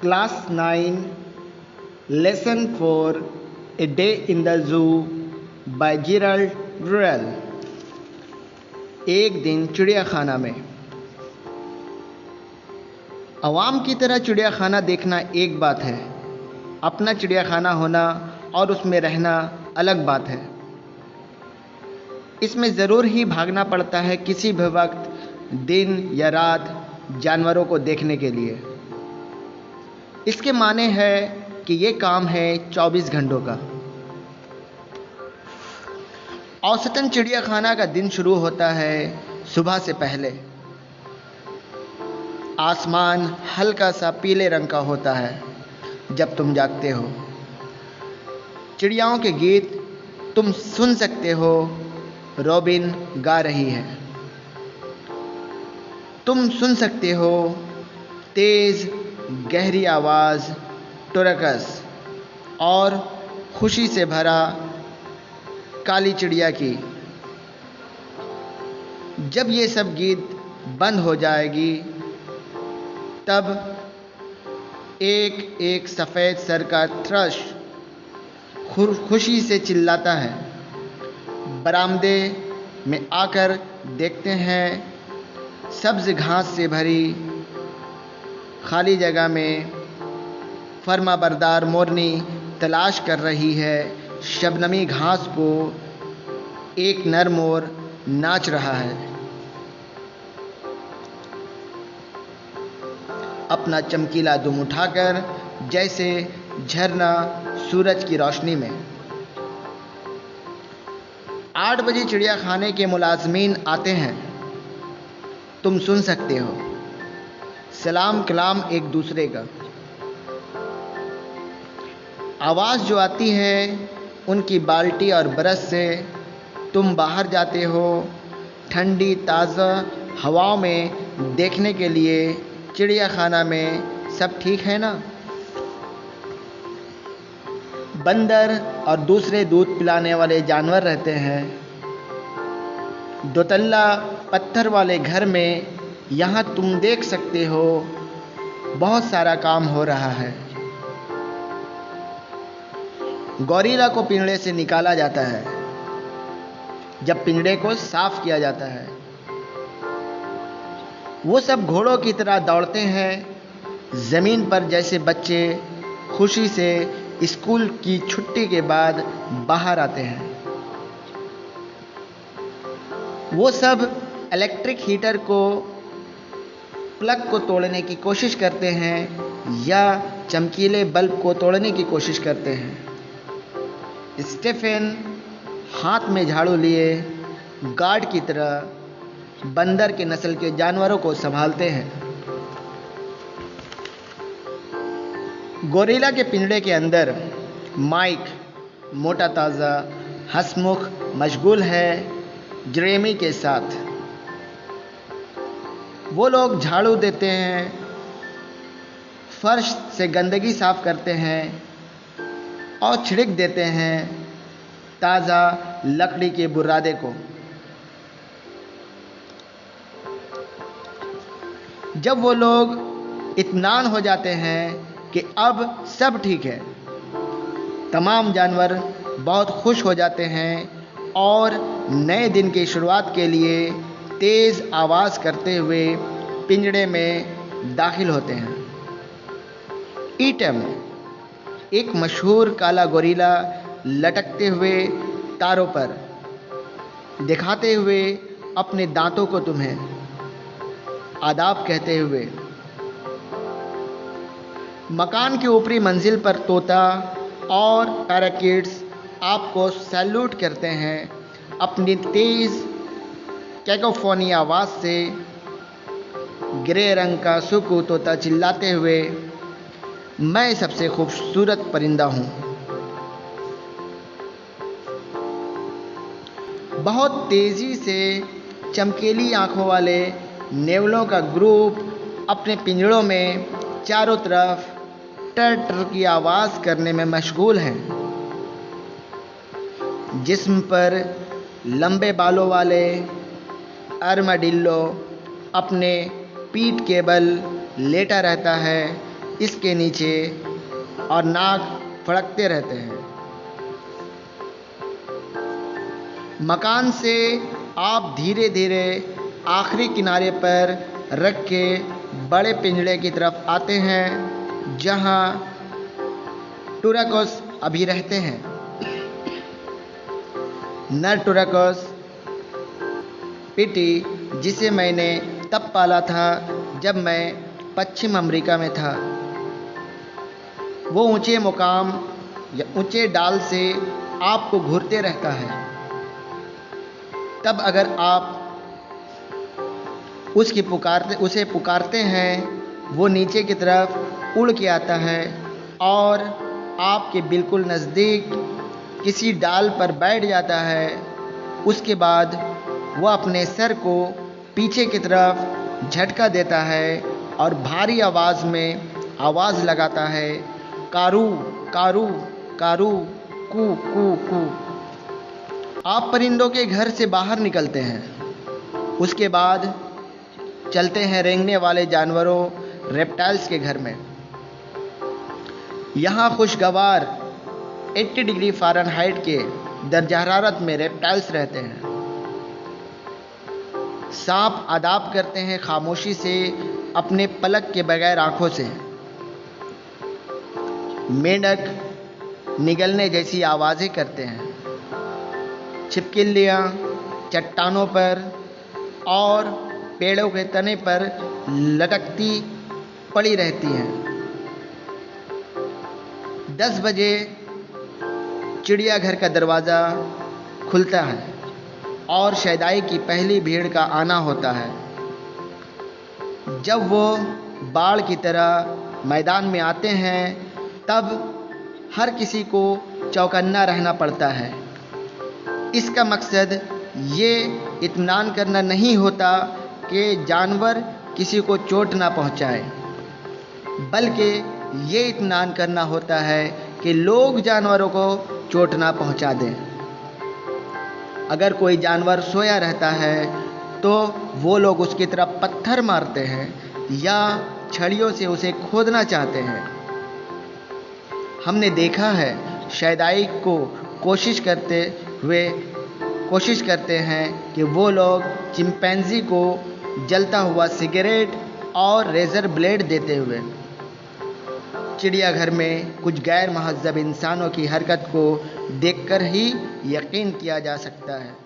Class 9, Lesson 4, A Day in the Zoo by Gerald Rural। एक दिन चिड़ियाखाना में। आवाम की तरह चिड़ियाखाना देखना एक बात है, अपना चिड़ियाखाना होना और उसमें रहना अलग बात है। इसमें ज़रूर ही भागना पड़ता है किसी भी वक्त, दिन या रात, जानवरों को देखने के लिए। इसके माने है कि ये काम है 24 घंटों का। औसतन चिड़ियाखाना का दिन शुरू होता है सुबह से पहले। आसमान हल्का सा पीले रंग का होता है जब तुम जागते हो। चिड़ियाओं के गीत तुम सुन सकते हो, रॉबिन गा रही है। तुम सुन सकते हो तेज गहरी आवाज़ टुरकस और खुशी से भरा काली चिड़िया की। जब ये सब गीत बंद हो जाएगी तब एक एक सफ़ेद सर का थ्रश खुशी से चिल्लाता है। बरामदे में आकर देखते हैं सब्ज़ घास से भरी खाली जगह में फर्माबरदार मोरनी तलाश कर रही है शबनमी घास को। एक नर मोर नाच रहा है अपना चमकीला दुम उठाकर, जैसे झरना सूरज की रोशनी में। 8 बजे चिड़ियाखाने के मुलाजमीन आते हैं। तुम सुन सकते हो सलाम कलाम एक दूसरे का। आवाज़ जो आती है उनकी बाल्टी और ब्रश से। तुम बाहर जाते हो ठंडी ताज़ा हवाओं में देखने के लिए चिड़ियाखाना में सब ठीक है ना। बंदर और दूसरे दूध पिलाने वाले जानवर रहते हैं। दोतल्ला पत्थर वाले घर में यहाँ तुम देख सकते हो बहुत सारा काम हो रहा है। गौरीला को पिंजड़े से निकाला जाता है। जब पिंजड़े को साफ किया जाता है, वो सब घोड़ों की तरह दौड़ते हैं ज़मीन पर, जैसे बच्चे खुशी से स्कूल की छुट्टी के बाद बाहर आते हैं। वो सब इलेक्ट्रिक हीटर को प्लग को तोड़ने की कोशिश करते हैं या चमकीले बल्ब को तोड़ने की कोशिश करते हैं। स्टीफन हाथ में झाड़ू लिए गार्ड की तरह बंदर के नस्ल के जानवरों को संभालते हैं। गोरिल्ला के पिंजड़े के अंदर माइक मोटा ताज़ा हंसमुख मशगूल है जेरेमी के साथ। वो लोग झाड़ू देते हैं, फर्श से गंदगी साफ करते हैं और छिड़क देते हैं ताज़ा लकड़ी के बुरादे को। जब वो लोग इत्मीनान हो जाते हैं कि अब सब ठीक है, तमाम जानवर बहुत खुश हो जाते हैं और नए दिन की शुरुआत के लिए तेज़ आवाज़ करते हुए पिंजड़े में दाखिल होते हैं। ईटम, एक मशहूर काला गोरिल्ला, लटकते हुए तारों पर दिखाते हुए अपने दांतों को तुम्हें आदाब कहते हुए मकान की ऊपरी मंजिल पर तोता और पैराकिट्स आपको सैल्यूट करते हैं अपनी तेज़ कैकोफोनी आवाज़ से। ग्रे रंग का सुकू तोता चिल्लाते हुए, मैं सबसे खूबसूरत परिंदा हूँ। बहुत तेज़ी से चमकीली आँखों वाले नेवलों का ग्रुप अपने पिंजड़ों में चारों तरफ टर टर की आवाज़ करने में मशगूल हैं। जिस्म पर लंबे बालों वाले आर्माडिल्लो अपने पीठ के बल लेटा रहता है, इसके नीचे और नाक फड़कते रहते हैं। मकान से आप धीरे धीरे आखिरी किनारे पर रख के बड़े पिंजड़े की तरफ आते हैं जहां टुरकस अभी रहते हैं। नर टुरकस पिटी, जिसे मैंने तब पाला था जब मैं पश्चिम अमेरिका में था। वो ऊंचे मुकाम या ऊंचे डाल से आपको घूरते रहता है। तब अगर आप उसे पुकारते हैं, वो नीचे की तरफ उड़ के आता है और आपके बिल्कुल नज़दीक किसी डाल पर बैठ जाता है। उसके बाद वह अपने सर को पीछे की तरफ झटका देता है और भारी आवाज़ में आवाज़ लगाता है, कारू कारू कारू कू कू कू। आप परिंदों के घर से बाहर निकलते हैं। उसके बाद चलते हैं रेंगने वाले जानवरों रेप्टाइल्स के घर में। यहाँ खुशगवार 80 डिग्री फ़ारेनहाइट के दर्जा हरारत में रेप्टाइल्स रहते हैं। सांप आदाब करते हैं खामोशी से, अपने पलक के बगैर आंखों से। मेंढक निगलने जैसी आवाज़ें करते हैं। छिपकलियाँ चट्टानों पर और पेड़ों के तने पर लटकती पड़ी रहती हैं। 10 बजे चिड़ियाघर का दरवाज़ा खुलता है और शहदाई की पहली भीड़ का आना होता है। जब वो बाढ़ की तरह मैदान में आते हैं, तब हर किसी को चौकन्ना रहना पड़ता है। इसका मकसद ये इत्मीनान करना नहीं होता कि जानवर किसी को चोट ना पहुंचाए, बल्कि ये इत्मीनान करना होता है कि लोग जानवरों को चोट ना पहुंचा दें। अगर कोई जानवर सोया रहता है तो वो लोग उसकी तरफ पत्थर मारते हैं या छड़ियों से उसे खोदना चाहते हैं। हमने देखा है शहदाई को कोशिश करते हैं कि वो लोग चिंपैंजी को जलता हुआ सिगरेट और रेज़र ब्लेड देते हुए। चिड़ियाघर में कुछ गैर महज़्ज़ब इंसानों की हरकत को देखकर ही यकीन किया जा सकता है।